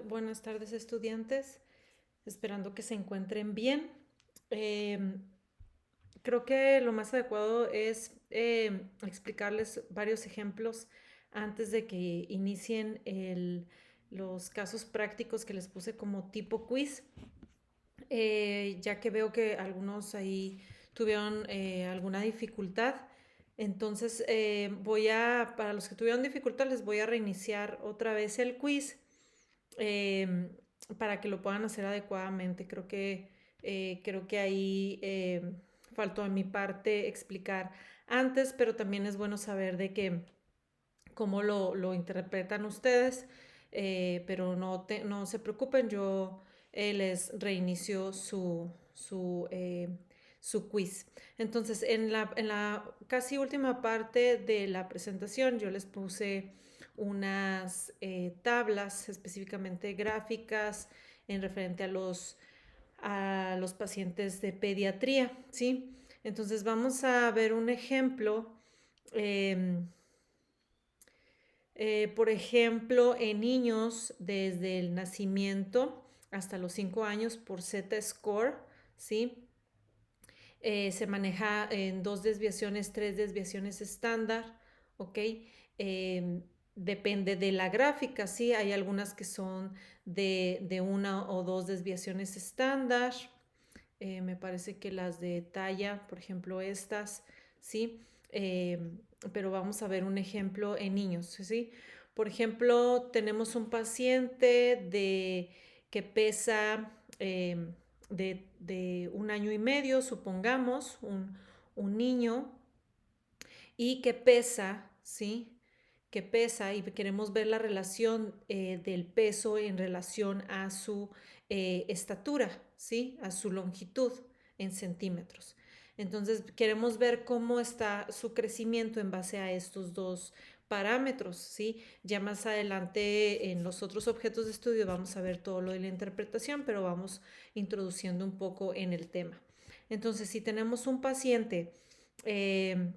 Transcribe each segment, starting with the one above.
Buenas tardes, estudiantes. Esperando que se encuentren bien. Em, Creo que lo más adecuado es explicarles varios ejemplos antes de que inicien los casos prácticos que les puse como tipo quiz, ya que veo que algunos ahí tuvieron alguna dificultad. Entonces, para los que tuvieron dificultad, les voy a reiniciar otra vez el quiz, eh, para que lo puedan hacer adecuadamente. Creo que ahí faltó a mi parte explicar antes, pero también es bueno saber de que cómo lo interpretan ustedes, pero no se preocupen, yo les reinicio su quiz. Entonces, en la casi última parte de la presentación, yo les puse unas tablas específicamente gráficas en referente a los pacientes de pediatría, ¿sí? Entonces vamos a ver un ejemplo. eh, por ejemplo, en niños desde el nacimiento hasta los 5 años por Z-score, ¿sí? Se maneja en 2 desviaciones, 3 desviaciones estándar, ¿ok? Eh, Depende de la gráfica, ¿sí? Hay algunas que son de 1 o 2 desviaciones estándar. Me parece que las de talla, por ejemplo, estas, ¿sí? Pero vamos a ver un ejemplo en niños, ¿sí? Por ejemplo, tenemos un paciente que pesa de 1 año y medio, supongamos, un niño, y que pesa, ¿sí? Que pesa y queremos ver la relación del peso en relación a su estatura, ¿sí? A su longitud en centímetros. Entonces queremos ver cómo está su crecimiento en base a estos dos parámetros, ¿sí? Ya más adelante en los otros objetos de estudio vamos a ver todo lo de la interpretación, pero vamos introduciendo un poco en el tema. Entonces, si tenemos un paciente eh,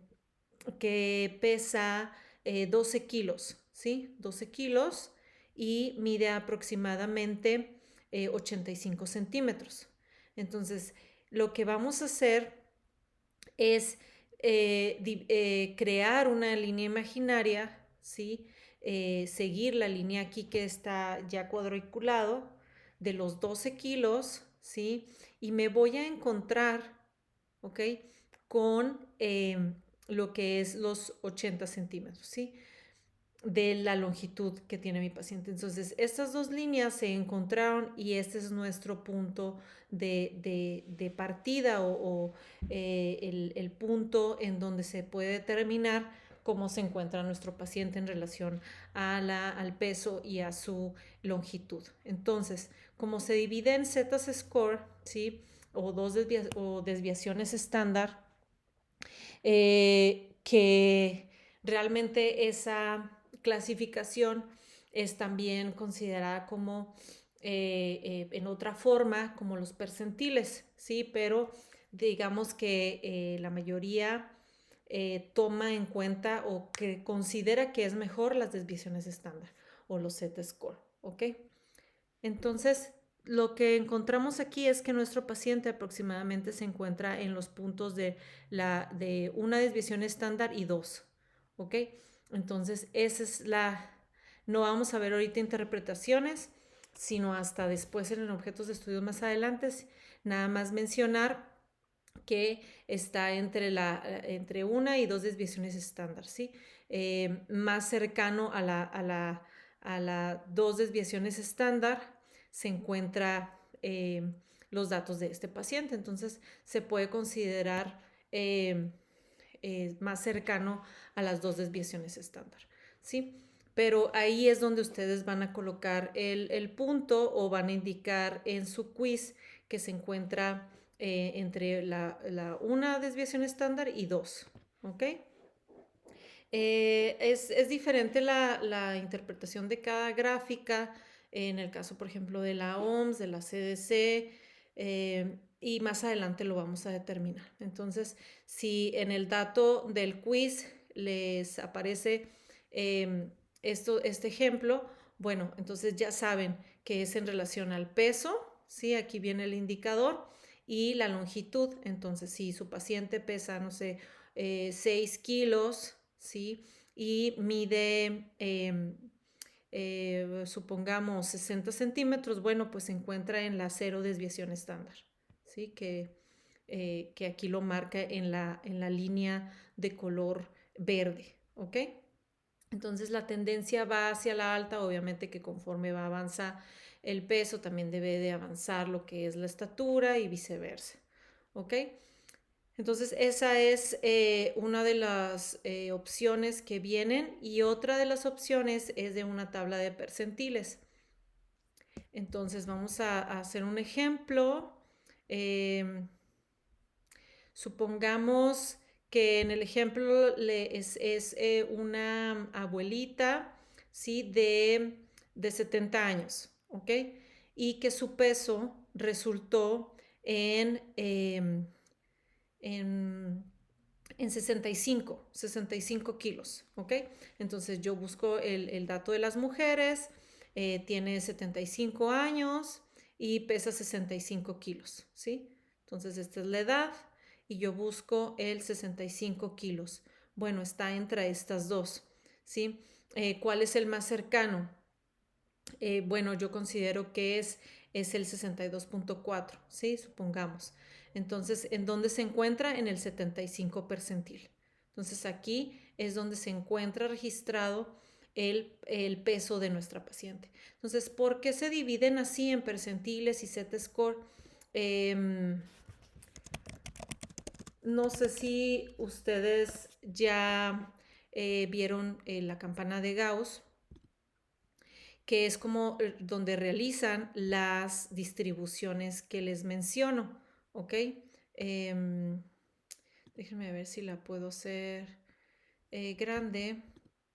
que pesa 12 kilos, ¿sí? 12 kilos y mide aproximadamente 85 centímetros. Entonces, lo que vamos a hacer es crear una línea imaginaria, ¿sí? Seguir la línea aquí que está ya cuadriculado de los 12 kilos, ¿sí? Y me voy a encontrar, ¿ok? Con lo que es los 80 centímetros, ¿sí? De la longitud que tiene mi paciente. Entonces, estas dos líneas se encontraron y este es nuestro punto de partida o el punto en donde se puede determinar cómo se encuentra nuestro paciente en relación al peso y a su longitud. Entonces, como se divide en Z-score, ¿sí? O desviaciones estándar, que realmente esa clasificación es también considerada como en otra forma como los percentiles, ¿sí? Pero digamos que la mayoría toma en cuenta o que considera que es mejor las desviaciones estándar o los Z-score, ¿ok? Entonces, lo que encontramos aquí es que nuestro paciente aproximadamente se encuentra en los puntos de una desviación estándar y dos, ¿ok? Entonces, no vamos a ver ahorita interpretaciones, sino hasta después en objetos de estudio más adelante. Nada más mencionar que está entre 1 y 2 desviaciones estándar, ¿sí? Más cercano a la 2 desviaciones estándar se encuentra los datos de este paciente. Entonces se puede considerar más cercano a las 2 desviaciones estándar, ¿sí? Pero ahí es donde ustedes van a colocar el punto o van a indicar en su quiz que se encuentra entre una desviación estándar y dos, ¿ok? Es diferente la interpretación de cada gráfica, en el caso, por ejemplo, de la OMS, de la CDC, y más adelante lo vamos a determinar. Entonces, si en el dato del quiz les aparece este ejemplo, Bueno, entonces ya saben que es en relación al peso, ¿sí? Aquí viene el indicador y la longitud. Entonces, si su paciente pesa, no sé, 6 kilos, ¿sí? Y mide, supongamos, 60 centímetros, bueno, pues se encuentra en la cero desviación estándar, ¿sí? Que aquí lo marca en la línea de color verde, ¿ok? Entonces la tendencia va hacia la alta, obviamente que conforme va a avanzar el peso, también debe de avanzar lo que es la estatura y viceversa, ¿ok? Entonces esa es una de las opciones que vienen y otra de las opciones es de una tabla de percentiles. Entonces vamos a hacer un ejemplo. Eh, Supongamos que en el ejemplo es una abuelita, ¿sí? De 70 años, ¿ok? Y que su peso resultó en, en 65 kilos, ¿ok? Entonces yo busco el dato de las mujeres, tiene 75 años y pesa 65 kilos, ¿sí? Entonces esta es la edad y yo busco el 65 kilos. Bueno, está entre estas dos, ¿sí? ¿Cuál es el más cercano? Bueno, yo considero que es el 62.4, ¿sí? Supongamos. Entonces, ¿en dónde se encuentra? En el 75 percentil. Entonces, aquí es donde se encuentra registrado el peso de nuestra paciente. Entonces, ¿por qué se dividen así en percentiles y Z-score? No sé si ustedes ya vieron la campana de Gauss, que es como donde realizan las distribuciones que les menciono, ¿ok? Em, Déjenme ver si la puedo hacer grande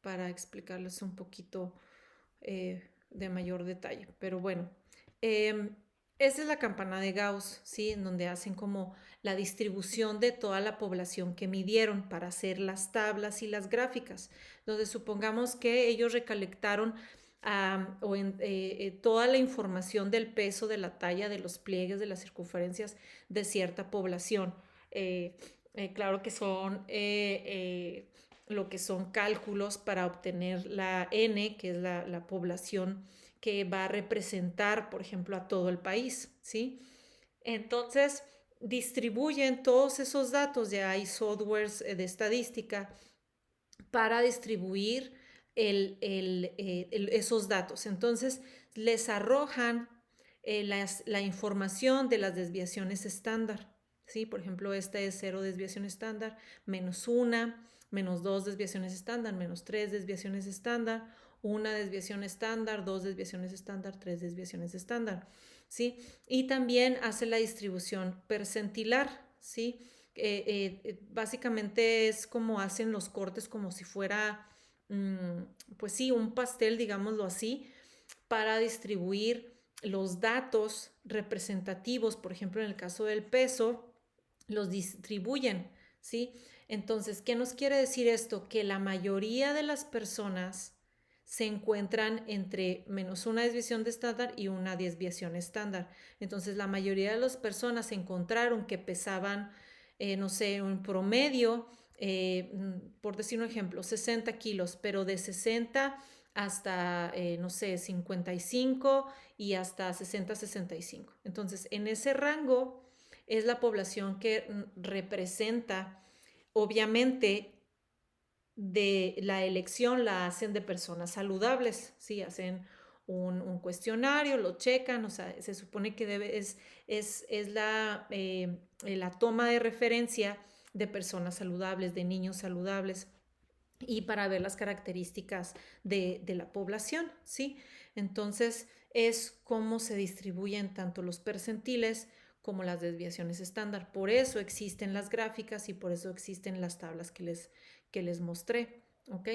para explicarles un poquito de mayor detalle. Pero bueno, eh, esa es la campana de Gauss, ¿sí? En donde hacen como la distribución de toda la población que midieron para hacer las tablas y las gráficas. Donde supongamos que ellos recolectaron toda la información del peso, de la talla, de los pliegues, de las circunferencias de cierta población. Claro que son lo que son cálculos para obtener la N, que es la población que va a representar, por ejemplo, a todo el país, ¿sí? Entonces, distribuyen todos esos datos, ya hay softwares de estadística para distribuir esos datos. Entonces, les arrojan la información de las desviaciones estándar, ¿sí? Por ejemplo, esta es 0 desviación estándar, menos 1, menos 2 desviaciones estándar, menos 3 desviaciones estándar, una desviación estándar, 2 desviaciones estándar, 3 desviaciones estándar, ¿sí? Y también hace la distribución percentilar, ¿sí? Básicamente es como hacen los cortes como si fuera, pues sí, un pastel, digámoslo así, para distribuir los datos representativos, por ejemplo, en el caso del peso, los distribuyen, ¿sí? Entonces, ¿qué nos quiere decir esto? Que la mayoría de las personas se encuentran entre menos una desviación de estándar y una desviación estándar. Entonces, la mayoría de las personas encontraron que pesaban, no sé, un promedio, por decir un ejemplo, 60 kilos, pero de 60 hasta, no sé, 55 y hasta 60-65. Entonces, en ese rango es la población que representa, obviamente, de la elección la hacen de personas saludables, ¿sí? Hacen un cuestionario, lo checan, o sea, se supone que es la toma de referencia de personas saludables, de niños saludables y para ver las características de la población, ¿sí? Entonces es cómo se distribuyen tanto los percentiles como las desviaciones estándar. Por eso existen las gráficas y por eso existen las tablas que les mostré, ¿ok?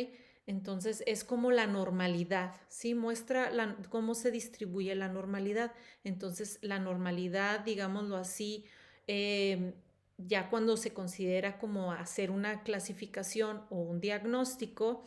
Entonces es como la normalidad, ¿sí? Muestra cómo se distribuye la normalidad. Entonces la normalidad, digámoslo así, ya cuando se considera como hacer una clasificación o un diagnóstico,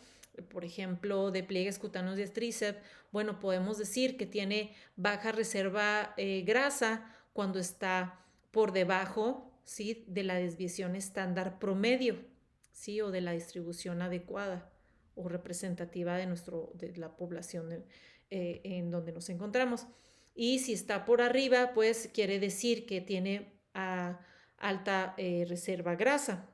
por ejemplo, de pliegues cutáneos de tríceps, bueno, podemos decir que tiene baja reserva grasa cuando está por debajo, ¿sí?, de la desviación estándar promedio, ¿sí?, o de la distribución adecuada o representativa de la población en donde nos encontramos. Y si está por arriba, pues quiere decir que tiene alta reserva grasa.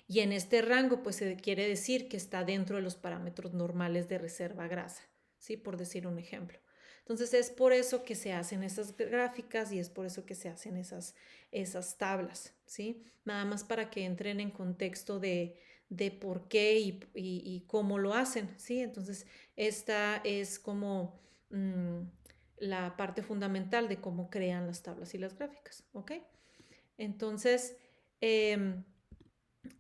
Y en este rango, pues se quiere decir que está dentro de los parámetros normales de reserva grasa, ¿sí? Por decir un ejemplo. Entonces es por eso que se hacen esas gráficas y es por eso que se hacen esas tablas, ¿sí? Nada más para que entren en contexto de por qué y cómo lo hacen, ¿sí? Entonces esta es como la parte fundamental de cómo crean las tablas y las gráficas, ¿ok? Entonces,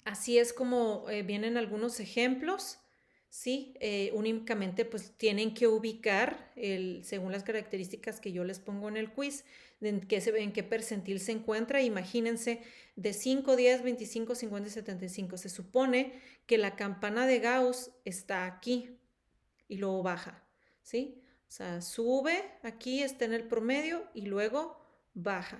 así es como vienen algunos ejemplos, ¿sí? Únicamente pues tienen que ubicar, según las características que yo les pongo en el quiz, en qué percentil se encuentra. Imagínense, de 5, 10, 25, 50 y 75. Se supone que la campana de Gauss está aquí y luego baja, ¿sí? O sea, sube, aquí está en el promedio y luego baja.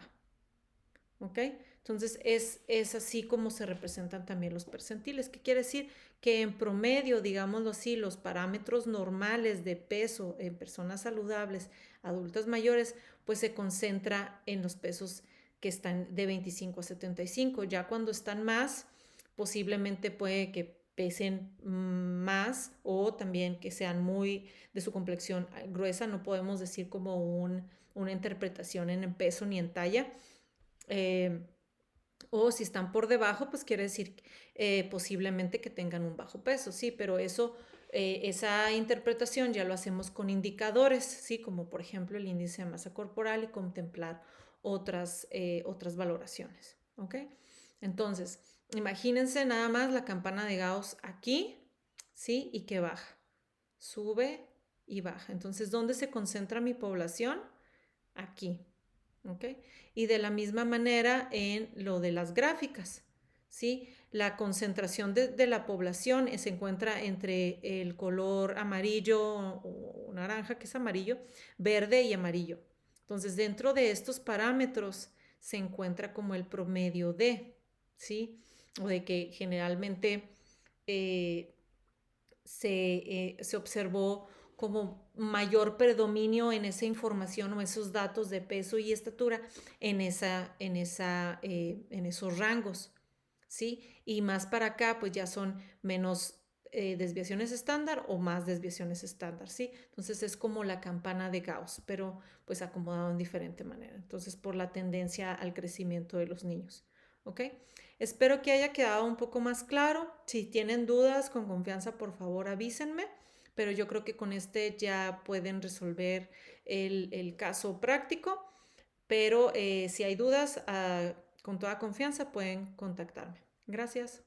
¿Ok? Entonces es así como se representan también los percentiles. ¿Qué quiere decir? Que en promedio, digámoslo así, los parámetros normales de peso en personas saludables, adultas mayores, pues se concentra en los pesos que están de 25 a 75. Ya cuando están más, posiblemente puede que pesen más o también que sean muy de su complexión gruesa. No podemos decir como una interpretación en peso ni en talla. O si están por debajo, pues quiere decir posiblemente que tengan un bajo peso, sí, pero esa interpretación ya lo hacemos con indicadores, sí, como por ejemplo el índice de masa corporal y contemplar otras valoraciones, ¿ok? Entonces, imagínense nada más la campana de Gauss aquí, sí, y que baja, sube y baja. Entonces, ¿dónde se concentra mi población? Aquí. ¿Ok? Y de la misma manera en lo de las gráficas, ¿sí? La concentración de la población se encuentra entre el color amarillo o naranja, que es amarillo, verde y amarillo. Entonces, dentro de estos parámetros se encuentra como el promedio de, ¿sí? O de que generalmente eh, se observó como mayor predominio en esa información o esos datos de peso y estatura en esos rangos, ¿sí? Y más para acá, pues ya son menos desviaciones estándar o más desviaciones estándar, ¿sí? Entonces es como la campana de Gauss, pero pues acomodado en diferente manera. Entonces por la tendencia al crecimiento de los niños, ¿ok? Espero que haya quedado un poco más claro. Si tienen dudas, con confianza, por favor avísenme, pero yo creo que con este ya pueden resolver el caso práctico, pero si hay dudas, con toda confianza pueden contactarme. Gracias.